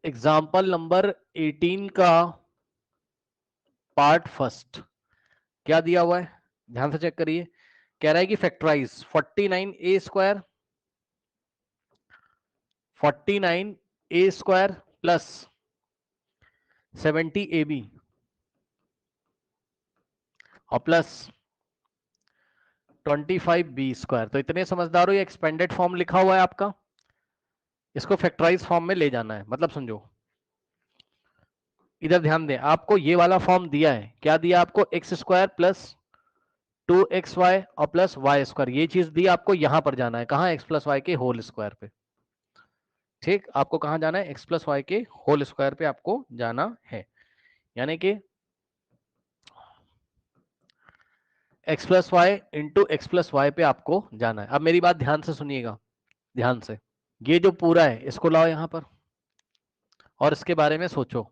Example number 18 का part first क्या दिया हुआ है, ध्यान से चेक करिए। कह रहा है कि factorise 49a square 49a square plus 70ab और प्लस 25b स्क्वायर। तो इतने समझदार हो, ये एक्सपेंडेड फॉर्म लिखा हुआ है आपका, इसको फैक्टराइज फॉर्म में ले जाना है। मतलब समझो, इधर ध्यान दें, आपको ये वाला फॉर्म दिया है, क्या दिया आपको, एक्स स्क्वायर प्लस 2xy और प्लस वाई स्क्वायर, ये चीज दी आपको, यहां पर जाना है कहां, एक्स प्लस वाई के होल स्क्वायर पे। ठीक, आपको कहां जाना है, एक्स प्लस वाई के होल स्क्वायर पे आपको जाना है, यानी कि x plus y into x plus y पे आपको जाना है। अब मेरी बात ध्यान से सुनिएगा, ध्यान से, ये जो पूरा है इसको लाओ यहां पर और इसके बारे में सोचो,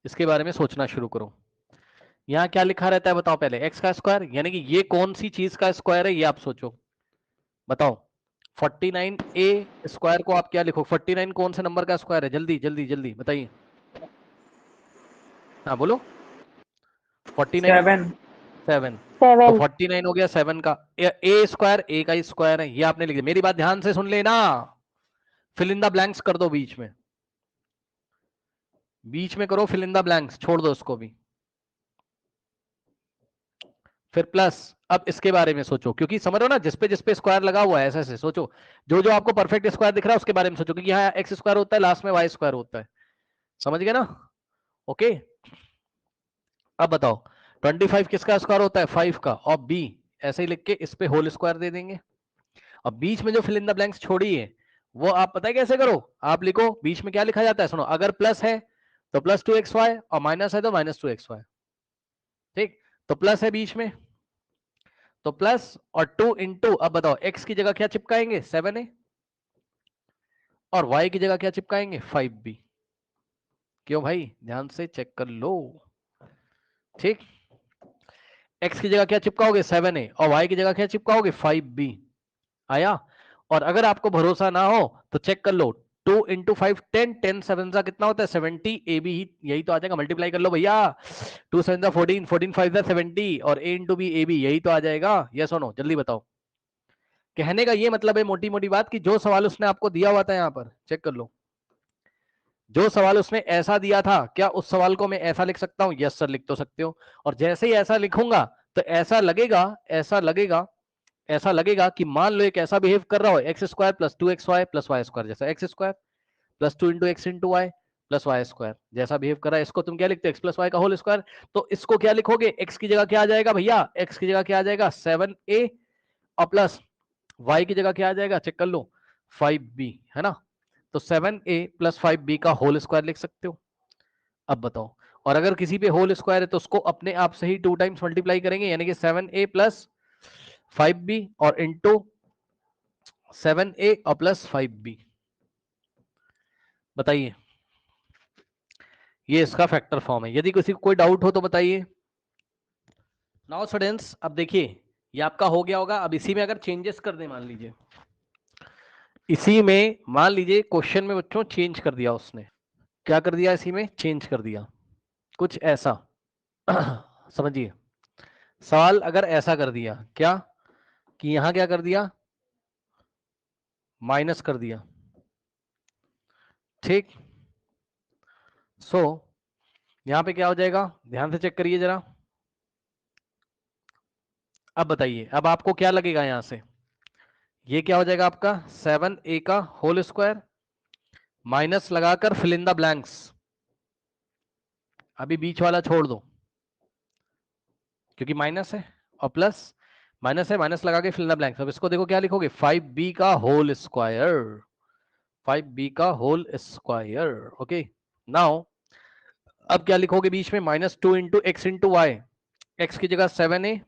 इसके बारे में सोचना शुरू करो। यहाँ क्या लिखा रहता है बताओ पहले, एक्स का स्क्वायर, यानी कि ये कौन सी चीज का स्क्वायर है ये आप सोचो, बताओ। 49a स्क्वायर को आप क्या लिखो, 49 कौन से नंबर का स्क्वायर है, जल्दी जल्दी जल्दी बताइए, हाँ बोलो। 49 7 7, तो 7 49 हो गया 7 का, ए स्क्वायर ए का स्क्वायर है, ये आपने लिख दिया। मेरी बात ध्यान से सुन लेना, फिल इन द ब्लैंक्स कर दो बीच में, बीच में करो फिल इन द ब्लैंक्स, छोड़ दो उसको भी। फिर प्लस, अब इसके बारे में सोचो, क्योंकि समझ रहे हो ना, जिसपे स्क्वायर लगा हुआ है ऐसे ऐसे सोचो, जो जो आपको परफेक्ट स्क्वायर दिख रहा है उसके बारे में सोचो, क्योंकि यहाँ एक्स स्क्वायर होता है, लास्ट में वाई स्क्वायर होता है, समझ गए ना। ओके, अब बताओ 25 किसका स्क्वायर होता है, 5 का, और बी ऐसे ही लिख के इस पे होल स्क्वायर दे देंगे। अब बीच में जो फिल इन द ब्लैंक्स छोड़ी है वो आप पता है कैसे करो, आप लिखो बीच में क्या लिखा जाता है, सुनो, अगर प्लस है तो प्लस 2xy और माइनस है तो माइनस 2xy। ठीक, तो प्लस है बीच में तो प्लस और 2 इंटू, अब बताओ x की जगह क्या चिपकाएंगे 7a और y की जगह क्या चिपकाएंगे 5b। क्यों भाई, ध्यान से चेक कर लो। ठीक, x की जगह क्या चिपकाओगे 7a और y की जगह क्या चिपकाओगे 5b, आया। और अगर आपको भरोसा ना हो तो चेक कर लो, 2 इंटू 5 10, 10 7 सा कितना होता है 70, ए बी यही तो आ जाएगा, मल्टीप्लाई कर लो भैया, 2 7 सा 14, 14 5 सा 70 और a into b a b यही तो आ जाएगा। यस और नो, जल्दी बताओ। कहने का ये मतलब है मोटी मोटी बात, कि जो सवाल उसने आपको दिया हुआ था यहाँ पर चेक कर लो, जो सवाल उसने ऐसा दिया था, क्या उस सवाल को मैं ऐसा लिख सकता हूं, यस सर लिख तो सकते हो। और जैसे ही ऐसा लिखूंगा तो ऐसा लगेगा, ऐसा लगेगा, ऐसा लगेगा कि मान लो एक ऐसा बिहेव कर रहा हो, X square plus 2xy plus Y square, जैसा X square plus 2 into x into Y plus Y square जैसा बिहेव कर रहा है, इसको तुम क्या लिखते हो, एक्स प्लस वाई का होल स्क्वायर। तो इसको क्या लिखोगे, एक्स की जगह क्या आ जाएगा भैया, एक्स की जगह क्या आ जाएगा 7a और प्लस y की जगह क्या आ जाएगा, चेक कर लो 5b, है ना। तो 7a प्लस 5b का होल स्क्वायर लिख सकते हो। अब बताओ, और अगर किसी पे होल स्क्वायर है तो उसको अपने आप से ही 2 टाइम्स मल्टीप्लाई करेंगे, यानी कि 7a प्लस 5b और इंटू 7a और प्लस 5b। बताइए, ये इसका फैक्टर फॉर्म है। यदि किसी को कोई डाउट हो तो बताइए। नाउ स्टूडेंट्स, अब देखिए ये आपका हो गया होगा। अब इसी में अगर चेंजेस कर दे, मान लीजिए इसी में, मान लीजिए क्वेश्चन में बच्चों चेंज कर दिया उसने, क्या कर दिया, इसी में चेंज कर दिया कुछ ऐसा समझिए, सवाल अगर ऐसा कर दिया क्या, कि यहां क्या कर दिया, माइनस कर दिया। ठीक, सो यहां पे क्या हो जाएगा, ध्यान से चेक करिए जरा। अब बताइए, अब आपको क्या लगेगा यहां से, ये क्या हो जाएगा आपका 7a का होल स्क्वायर माइनस लगाकर फिल इन द ब्लैंक्स, अभी बीच वाला छोड़ दो क्योंकि माइनस है, और प्लस माइनस है, माइनस लगा के फिल इन द ब्लैंक्स। अब इसको देखो क्या लिखोगे 5b का होल स्क्वायर, 5b का होल स्क्वायर। ओके, नाउ अब क्या लिखोगे बीच में, minus 2 into x into y, x की जगह 7a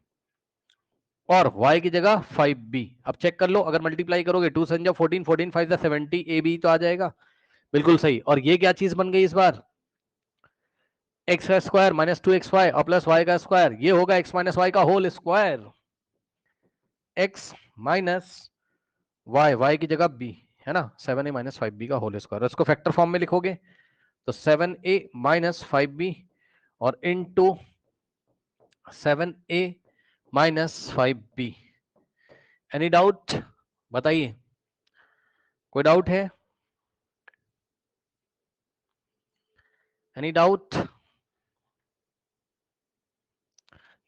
और y की जगह 5b। अब चेक कर लो, अगर मल्टीप्लाई करोगे 2 7 14, 14 5 70 ab तो आ जाएगा, बिल्कुल सही। और ये क्या चीज बन गई इस बार, एक्स का स्क्वायर माइनस 2xy और प्लस वाई का स्क्वायर, ये होगा x माइनस वाई का whole square, x minus y, y की जगह b, है ना, 7a माइनस 5b का होल स्क्वायर। इसको फैक्टर फॉर्म में लिखोगे तो 7a माइनस 5b और into 7a minus 5b। Any doubt बताइए, कोई डाउट है? Any doubt?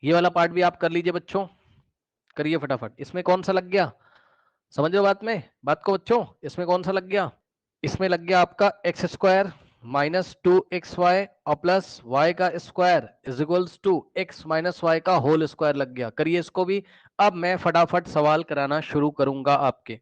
ये वाला पार्ट भी आप कर लीजिए बच्चों, करिए फटाफट। इसमें कौन सा लग गया, समझ लो बात को बच्चों? इसमें कौन सा लग गया? इसमें लग गया आपका एक्स स्क्वायर माइनस 2xy और प्लस वाई का square is equals to x minus y का होल स्क्वायर लग गया। करिए इसको भी। अब मैं फटाफट सवाल कराना शुरू करूंगा आपके।